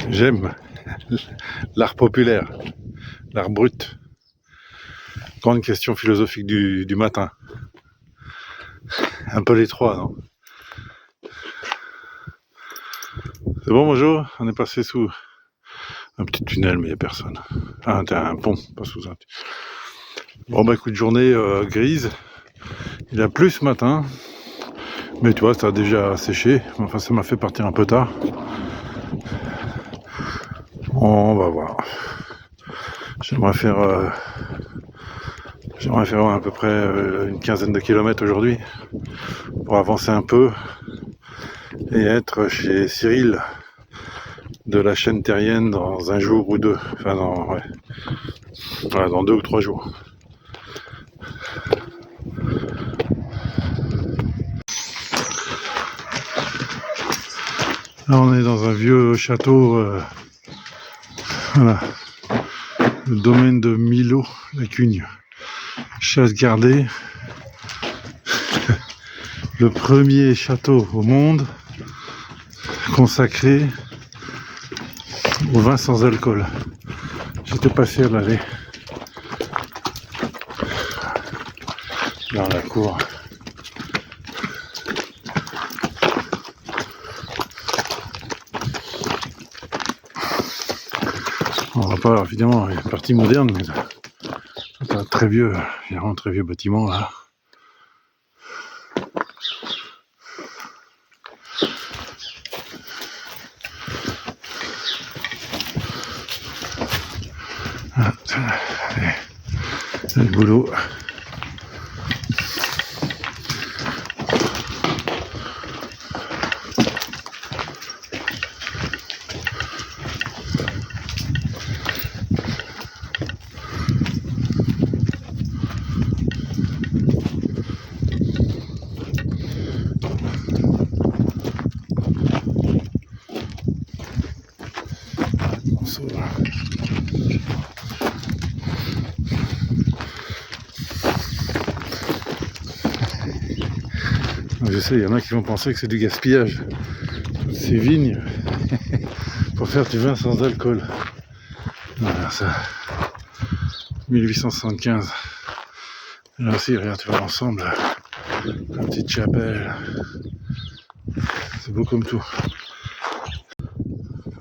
J'aime l'art populaire, l'art brut. Grande question philosophique du matin. Un peu les trois, non? C'est bon, bonjour. On est passé sous un petit tunnel, mais il n'y a personne. Ah, un pont, pas sous un. Bon, bah écoute, journée grise. Il a plu ce matin. Mais tu vois, ça a déjà séché. Enfin, ça m'a fait partir un peu tard. On va voir. J'aimerais faire à peu près une quinzaine de kilomètres aujourd'hui pour avancer un peu et être chez Cyril de la chaîne terrienne dans un jour ou deux. Enfin, dans 2 ou 3 jours. Là, on est dans un vieux château. Voilà. Le domaine de Milo, la Cugne. Chasse gardée. Le premier château au monde consacré au vin sans alcool. J'étais passé à l'aller dans la cour. On va pas, évidemment, il y a une partie moderne, mais c'est un très vieux, un très vieux bâtiment là. Ah, c'est le boulot. Je sais, il y en a qui vont penser que c'est du gaspillage. Toutes ces vignes pour faire du vin sans alcool. Voilà ça. 1875. Là aussi, regarde, tu vois l'ensemble. La petite chapelle. C'est beau comme tout.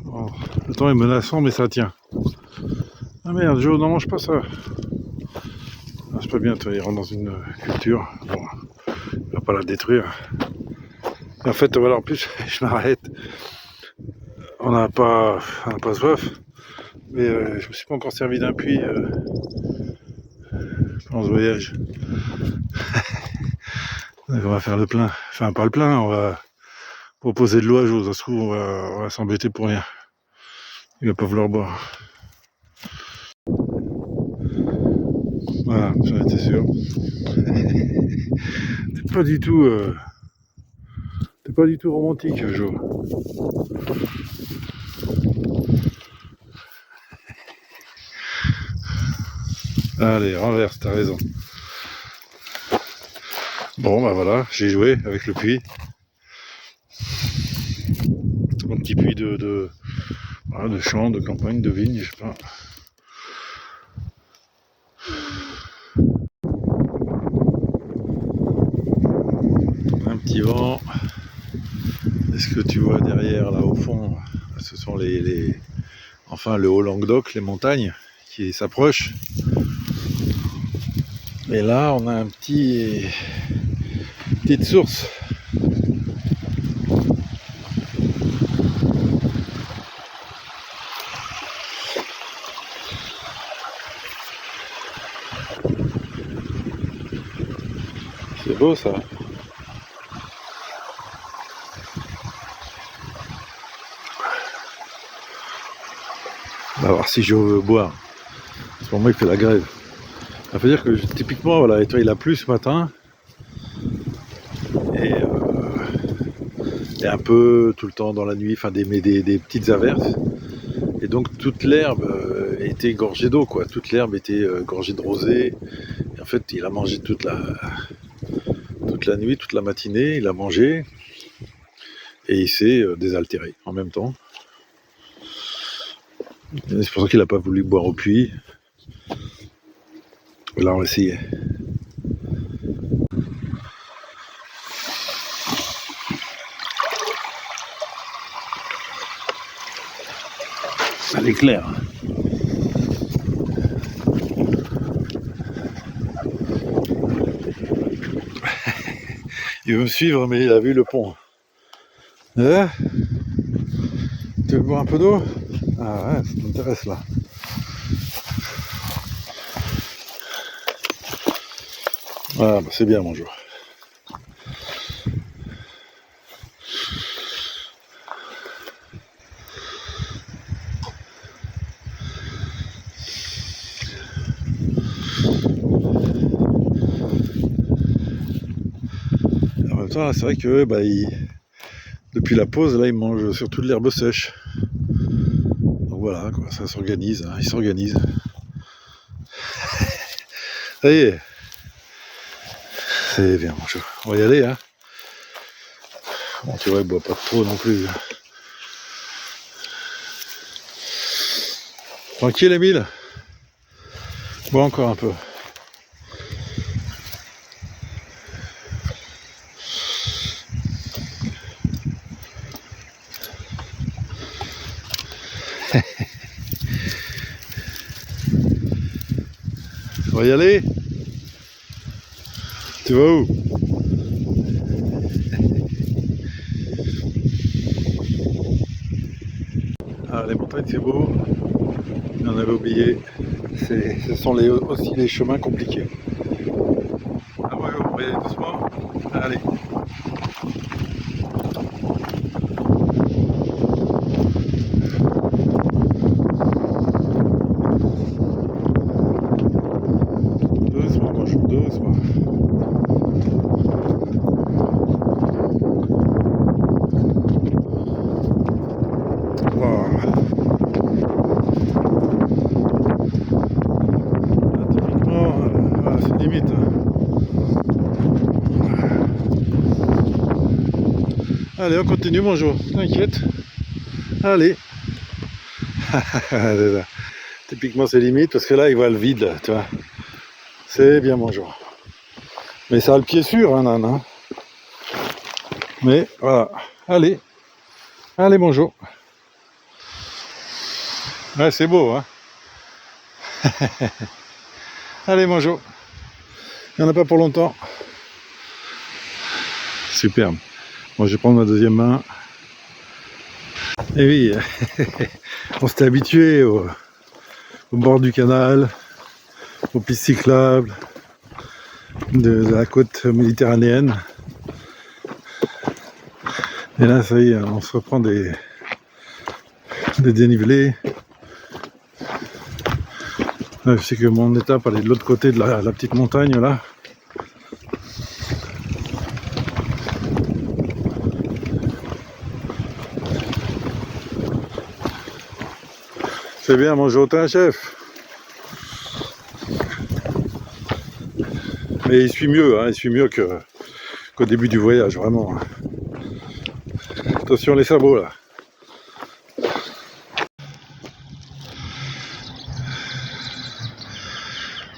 Oh, le temps est menaçant, mais ça tient. Ah merde, Joe, non, mange pas ça. Ah, c'est pas bien, toi, il rentre dans une culture. Bon, il va pas la détruire. Et en fait, voilà, en plus, je m'arrête. On n'a pas soif. Mais je me suis pas encore servi d'un puits pendant ce voyage. Donc on va faire le plein. Enfin, pas le plein, on va proposer de l'eau à Joe. Ça se trouve, on va s'embêter pour rien. Il va pas vouloir boire. Voilà, j'en étais sûr. T'es pas du tout romantique, Joe. Allez, renverse, t'as raison. Bon, bah voilà, j'ai joué avec le puits. Un petit puits de champs, de campagne, de vignes, je sais pas. Un petit vent. Est-ce que tu vois derrière, là au fond, ce sont enfin le Haut-Languedoc, les montagnes qui s'approchent. Et là, on a une petite source. C'est beau ça. On va voir si je veux boire. C'est pour moi qu'il fait la grève. Ça veut dire que typiquement, voilà, et toi, il a plu ce matin. Et un peu tout le temps dans la nuit, enfin des petites averses. Et donc toute l'herbe était gorgée d'eau, quoi. Toute l'herbe était gorgée de rosée. Et en fait, il a mangé toute la nuit, toute la matinée, il a mangé. et il s'est désaltéré en même temps. Et c'est pour ça qu'il n'a pas voulu boire au puits. Et là on va essayer. Ça l'éclaire. Il veut me suivre, mais il a vu le pont. Tu veux boire un peu d'eau? Ah ouais, ça m'intéresse là. Ah bah c'est bien mon jour. En même temps, c'est vrai que depuis la pause, là, il mange surtout de l'herbe sèche. Donc voilà, quoi, ça s'organise, hein, il s'organise. Ça y est. C'est bien, mon jour. On va y aller, hein. Bon, tu vois, il boit pas trop non plus. Tranquille, Émile. Bois encore un peu. On va y aller. Tu vas où? Ah, les montagnes c'est beau. On avait oublié. Ce sont aussi les chemins compliqués. Ah ouais, on va y aller doucement. Allez. Doucement, moi je suis doucement. Wow. C'est limite. Allez, on continue, bonjour. T'inquiète. Allez. Typiquement, c'est limite parce que là, il voit le vide, tu vois. C'est bien, bonjour. Mais ça a le pied sûr, hein, Nan. Hein. Mais voilà. Allez. Allez, bonjour. Ouais, c'est beau, hein. Allez, bonjour. Il n'y en a pas pour longtemps. Superbe. Moi, je vais prendre ma deuxième main. Et oui, on s'était habitué au bord du canal, aux pistes cyclables de la côte méditerranéenne. Et là, ça y est, on se reprend des dénivelés. Là, je sais que mon étape, elle est de l'autre côté de la petite montagne, là. C'est bien, bonjour, t'es un chef. Mais il suit mieux, hein, il suit mieux qu'au début du voyage, vraiment. Attention les sabots, là.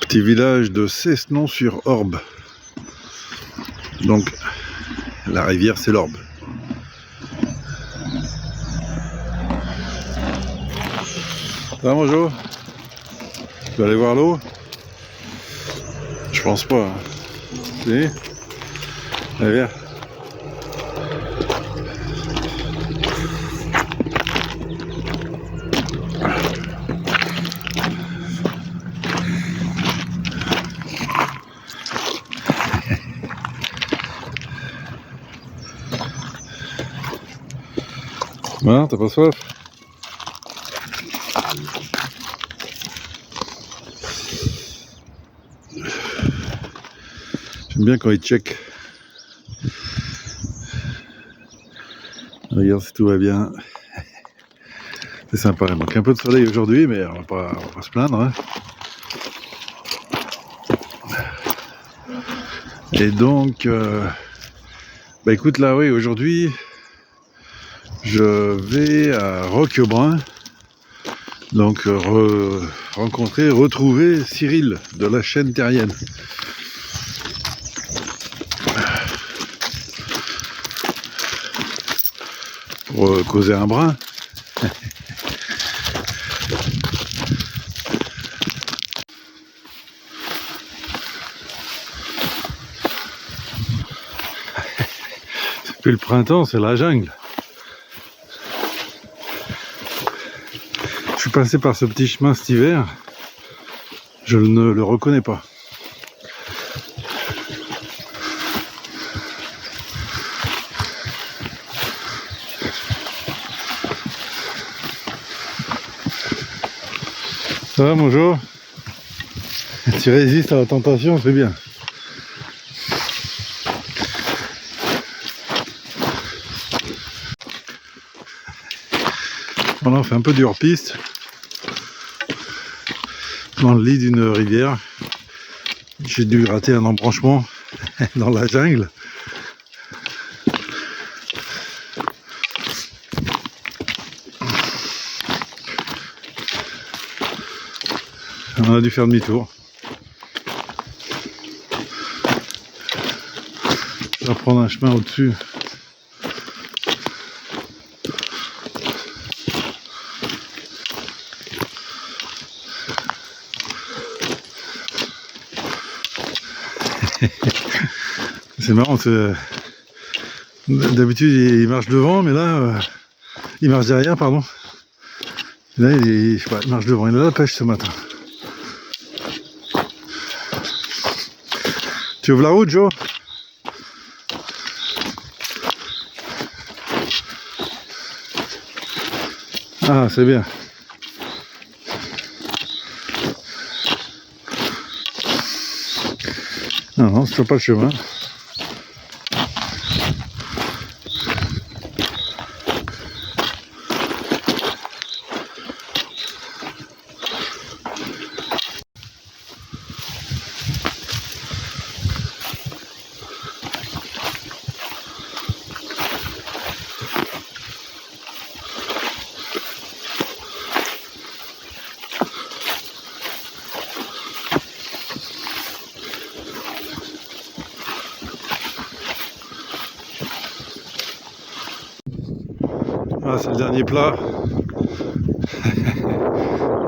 Petit village de Cessenon-sur-Orbe. Donc, la rivière, c'est l'Orbe. Ça va, bonjour. Tu vas aller voir l'eau? Je pense pas. Hein. Si? Allez, viens. Voilà, t'as pas soif? J'aime bien quand il check. Regarde si tout va bien. C'est sympa, il manque un peu de soleil aujourd'hui, mais on va pas se plaindre. Hein. Et donc, bah écoute là, oui, aujourd'hui, Je vais à Roquebrun, donc retrouver Cyril de la chaîne terrienne. Pour causer un brin. C'est plus le printemps, c'est la jungle. Je suis passé par ce petit chemin cet hiver, je ne le reconnais pas. Ça va, bonjour? Tu résistes à la tentation, c'est bien. Voilà, on fait un peu du hors-piste dans le lit d'une rivière. J'ai dû rater un embranchement dans la jungle. On a dû faire demi-tour. Je vais prendre un chemin au-dessus. C'est marrant, d'habitude il marche devant, mais là il marche derrière, pardon. Là je sais pas, il marche devant, il a la pêche ce matin. Tu ouvres la route, Joe? Ah, c'est bien. Non, non, c'est toujours pas le chemin. Ah, c'est le dernier plat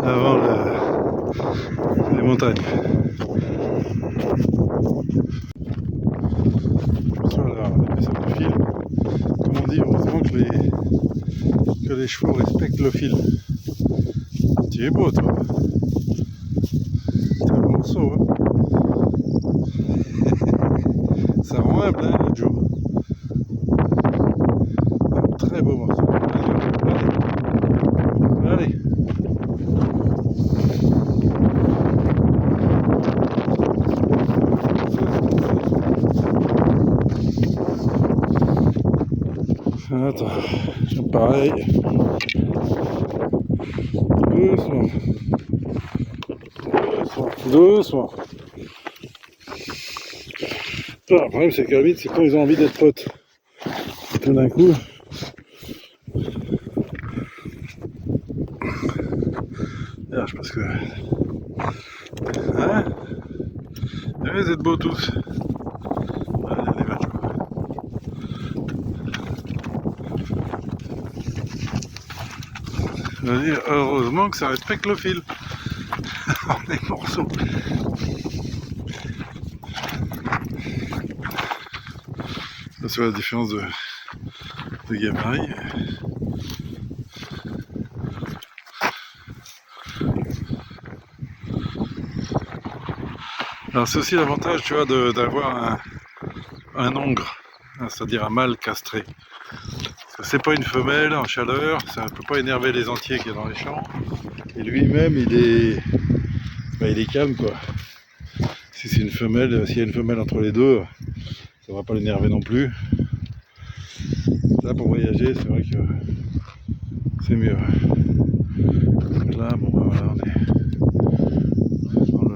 avant les montagnes. Voilà, l'épaisseur du fil. Comme on dit, heureusement que les chevaux respectent le fil. Tu es beau, toi. C'est un bon morceau, hein. Ça rend humble, hein, le Joe. Un très beau morceau. Allez, allez. Attends, pareil. Doucement. Doucement. Le problème, c'est que la vite, c'est quand ils ont envie d'être potes. Tout d'un coup. D'ailleurs, je pense que. Hein? Vous êtes beaux tous. Ah, il y a des vaches. Je veux dire, heureusement que ça respecte le fil. Les morceaux. Ça, c'est la différence de gabarit. Alors c'est aussi l'avantage, tu vois, d'avoir un hongre, c'est-à-dire un mâle castré. Parce que c'est pas une femelle en chaleur, ça ne peut pas énerver les entiers qu'il y a dans les champs. Et lui-même, il est calme, quoi. Si c'est une femelle, s'il y a une femelle entre les deux, ça va pas l'énerver non plus. Là, pour voyager, c'est vrai que c'est mieux. Là, bon, voilà, on est dans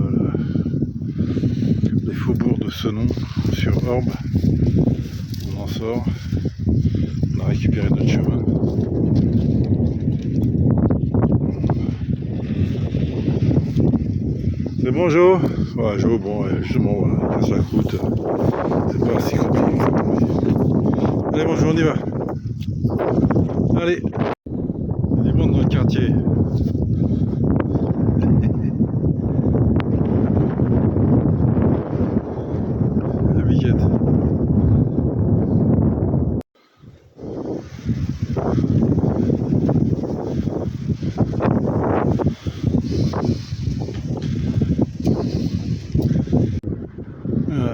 les faubourgs de Senon, sur Orbe. On en sort, on a récupéré notre chemin. C'est bon Jo? Ouais Jo, bon justement voilà, il casse la croûte. C'est pas si compliqué que ça pour lui. Allez bonjour, on y va. Allez. Il y a du monde dans le quartier. La biquette.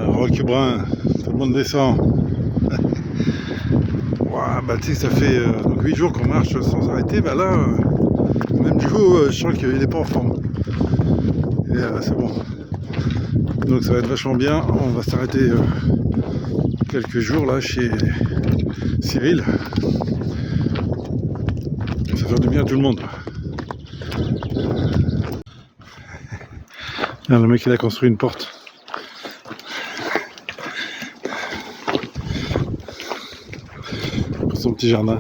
Roquebrun, tout le monde descend. Ouah, bah tu sais, ça fait donc 8 jours qu'on marche sans arrêter. Bah là, même Joe, je sens qu'il n'est pas en forme. Et c'est bon. Donc ça va être vachement bien. On va s'arrêter quelques jours là chez Cyril. Ça fait du bien à tout le monde. Là, le mec il a construit une porte. Pour son petit jardin.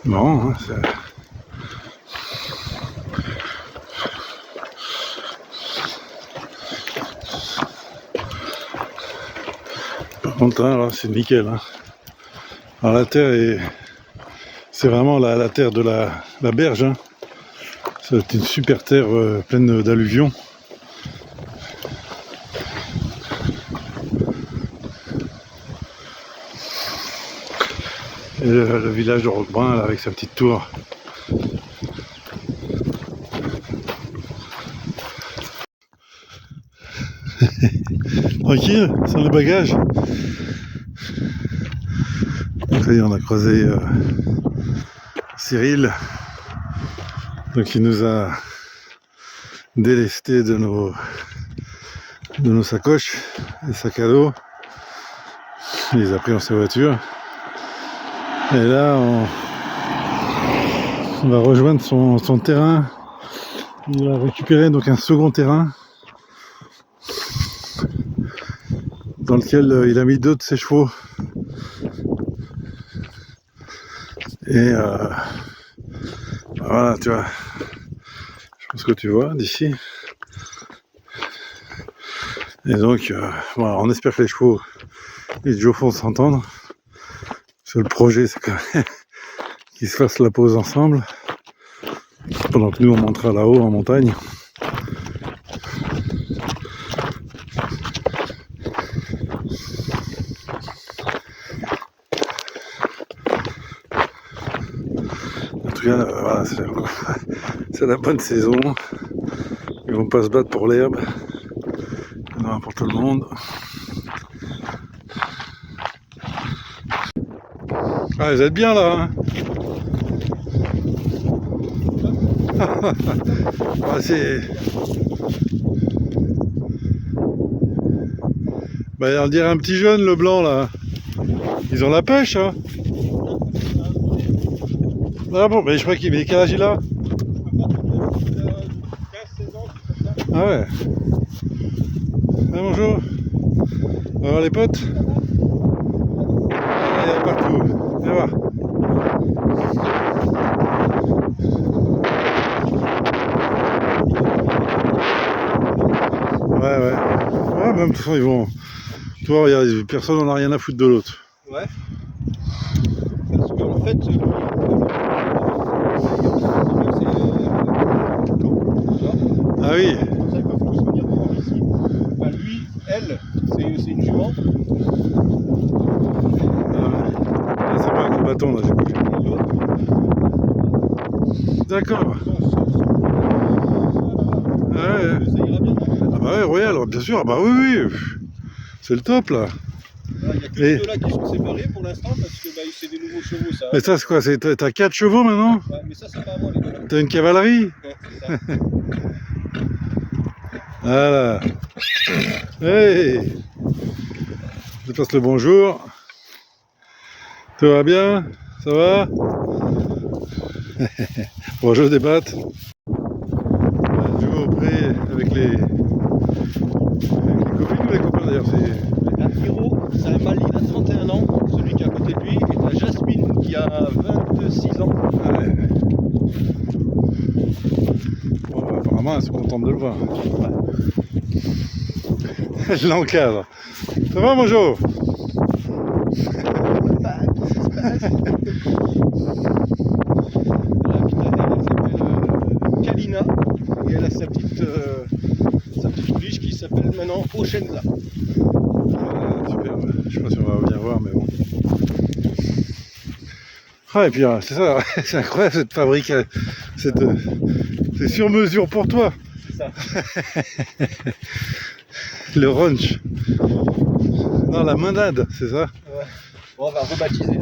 Bon, hein, par contre, hein, là, c'est nickel. Hein. Alors la terre c'est vraiment la terre de la berge. Hein. C'est une super terre pleine d'alluvions. Et le village de Roquebrun avec sa petite tour. Tranquille, sans les bagages. Donc ça y est, on a croisé Cyril. Donc il nous a délesté de nos sacoches et sacs à dos. Il les a pris dans sa voiture. Et là, on va rejoindre son terrain. Il va récupérer donc un second terrain dans lequel il a mis 2 de ses chevaux. Et voilà, tu vois. Je pense que tu vois d'ici. Et donc, voilà, on espère que les chevaux et Joe vont s'entendre. Le projet, c'est qu'ils se fassent la pause ensemble pendant que nous on montera là-haut en montagne. En tout cas, voilà, c'est la bonne saison. Ils vont pas se battre pour l'herbe. Il y en aura pour tout le monde. Ah, vous êtes bien là, hein. Ah, c'est... Bah, on dirait un petit jeune, le blanc là. Ils ont la pêche, hein. Ah bon, mais je crois qu'il est quel âge il a? 15-16 ans. Ah ouais. Ah, bonjour. On va voir les potes. Ah, il y en a partout. Viens voir. Ouais, ouais. Ouais, même de toute façon, ils vont. Toi, regarde, personne n'en a rien à foutre de l'autre. Ouais. Parce qu'en fait, Ah oui. comme ça, ils peuvent tous venir voir ici. Enfin, lui, elle, c'est une jument. Ah, c'est pas avec le bâton là, j'ai pas vu. Et l'autre, D'accord. Ah ouais. ça ira bien. Ah bah ouais, Royal, bien sûr. Ah bah oui, oui. C'est le top là. Il n'y a que les deux là qui sont séparés pour l'instant parce que c'est des nouveaux chevaux ça. Mais ça, c'est quoi? T'as 4 chevaux maintenant? Ouais, mais ça, c'est pas à moi les deux là. T'as une cavalerie? Ouais, c'est ça. Voilà. Hey! Je te passe le bonjour. Tout va bien? Ça va? Bonjour des battes. Je vais au pré avec les copines ou les copains d'ailleurs. La Hiro, c'est un mâle, il a 31 ans, celui qui est à côté de lui, et la Jasmine qui a 26 ans. Ouais. pas? Je l'encadre. Ça va, mon Jo? La petite elle s'appelle Kalina et elle a sa petite pouliche qui s'appelle maintenant Oshenza. Super, je sais pas si on va venir voir, mais bon. Ah, et puis c'est ça, c'est incroyable cette fabrique, c'est sur mesure pour toi. C'est ça. Le ranch. Non, la manade, c'est ça? Ouais. Bon, on va rebaptiser.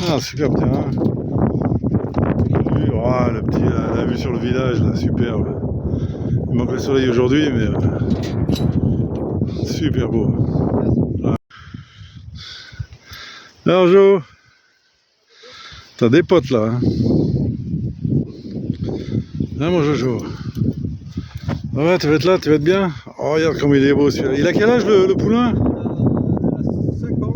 Ah, superbe terrain. Oh, la vue sur le village, là, superbe. Il manque le soleil aujourd'hui, mais super beau. Ouais. Alors, Jo, t'as des potes là, hein? Hein, mon Jojo? Ah ouais, tu vas être là, tu vas être bien? Oh, regarde comme il est beau celui-là. Il a quel âge le poulain? 5 ans.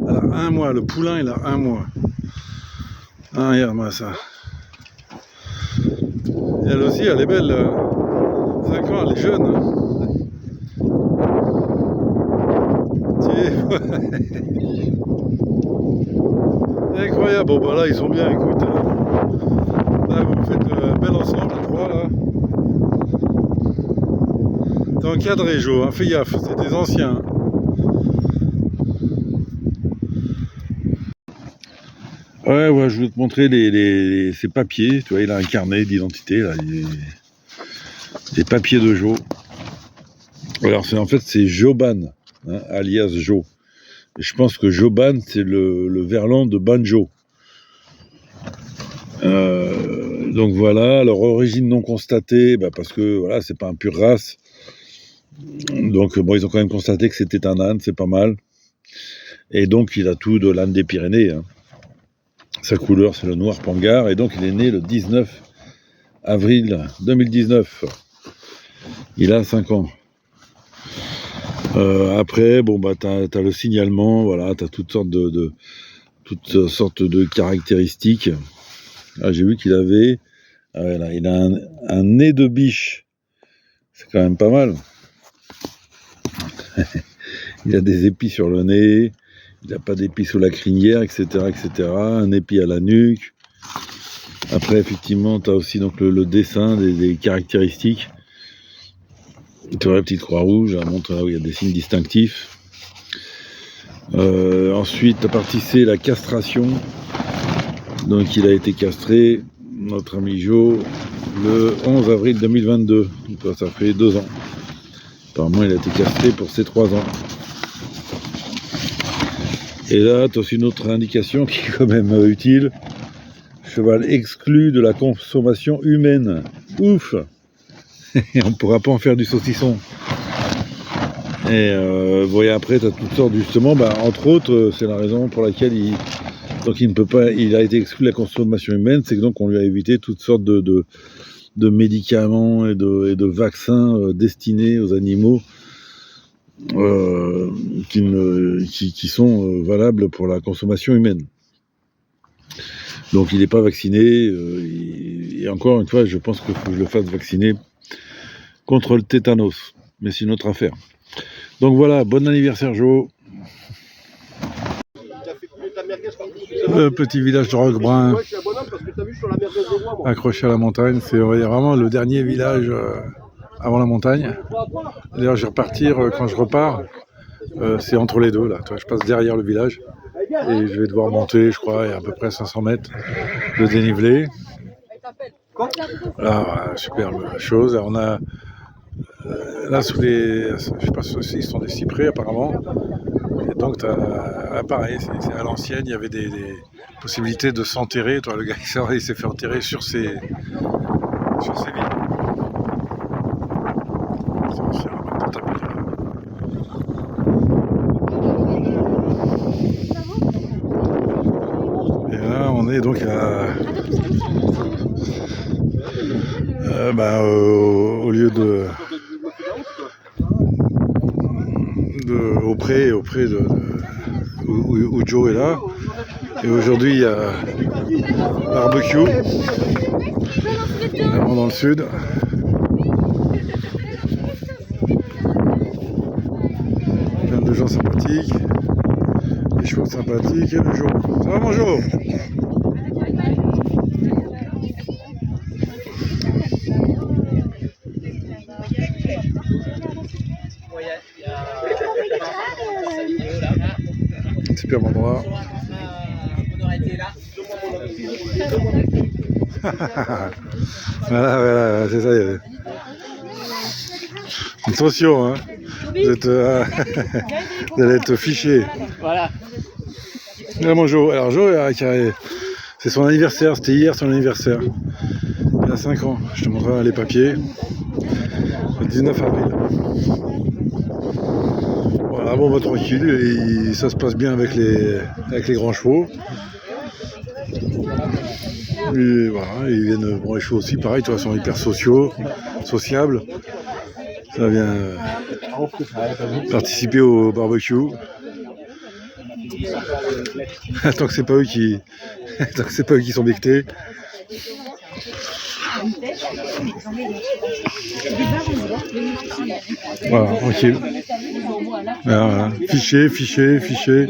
Elle a 1 mois, le poulain il a 1 mois. Ah, regarde-moi ça. Et elle aussi, elle est belle. 5 ans, elle est jeune. Hein. C'est incroyable. Bon, bah là, ils sont bien, écoute. Là, vous faites un bel ensemble, à 3 là. T'es encadré, Jo, hein. Fais gaffe, c'est des anciens. Ouais, je vais te montrer ses papiers. Tu vois, il a un carnet d'identité, là. Les papiers de Jo. Alors, en fait, c'est Joban, hein, alias Jo. Et je pense que Joban, c'est le verlan de banjo. Donc voilà, leur origine non constatée, parce que voilà, c'est pas un pur race. Donc bon, ils ont quand même constaté que c'était un âne, c'est pas mal. Et donc il a tout de l'âne des Pyrénées. Hein. Sa couleur, c'est le noir pangard, et donc il est né le 19 avril 2019. Il a 5 ans. Après, bon t'as le signalement, voilà, t'as toutes sortes de caractéristiques. Ah, j'ai vu qu'il avait, il a un nez de biche. C'est quand même pas mal. Il a des épis sur le nez, il n'a pas d'épis sous la crinière, etc., etc. Un épi à la nuque. Après, effectivement, tu as aussi donc le dessin des caractéristiques. Tu vois la petite croix rouge, elle montre là où il y a des signes distinctifs. Ensuite, la partie C, la castration. Donc, il a été castré, notre ami Jo, le 11 avril 2022. Donc, ça fait 2 ans. Apparemment, il a été castré pour ses 3 ans. Et là, tu as aussi une autre indication qui est quand même utile. Cheval exclu de la consommation humaine. Ouf! Et on ne pourra pas en faire du saucisson. Et après, tu as toutes sortes, justement, entre autres, c'est la raison pour laquelle il ne peut pas, il a été exclu de la consommation humaine, c'est que donc on lui a évité toutes sortes de médicaments et de vaccins destinés aux animaux qui sont valables pour la consommation humaine. Donc il n'est pas vacciné, et encore une fois, je pense qu'il faut que je le fasse vacciner contre le tétanos, mais c'est une autre affaire. Donc voilà, bon anniversaire Jo. Le petit village de Roquebrun, accroché à la montagne, c'est vraiment le dernier village avant la montagne. D'ailleurs, je vais repartir, quand je repars, c'est entre les deux, là. Je passe derrière le village et je vais devoir monter, je crois, il y a à peu près 500 mètres de dénivelé. Voilà, superbe chose. On a là sous les, je sais pas si ce sont des cyprès apparemment. Et donc pareil, c'est à l'ancienne, il y avait des possibilités de s'enterrer. Le gars il s'est fait enterrer sur ses villes. Et là on est donc au lieu de auprès où Joe est là. Et aujourd'hui, il y a barbecue, vraiment dans le sud. Plein de gens sympathiques, des chevaux sympathiques et le Joe. Ça va mon Joe? Super endroit. Voilà, c'est ça. Attention, hein. Vous allez être fiché. Voilà. Là, mon Joe. Alors, Joe, c'est son anniversaire. C'était hier son anniversaire. Il a 5 ans. Je te montrerai les papiers. Le 19 avril. Voilà, bon, bah, tranquille. Et ça se passe bien avec les grands chevaux. Et voilà, ils viennent, bon, les chevaux aussi, pareil, toi, sont hyper sociables. Ça vient participer au barbecue. Tant que c'est pas eux qui, sont bectés. Voilà, tranquille. Voilà, fiché.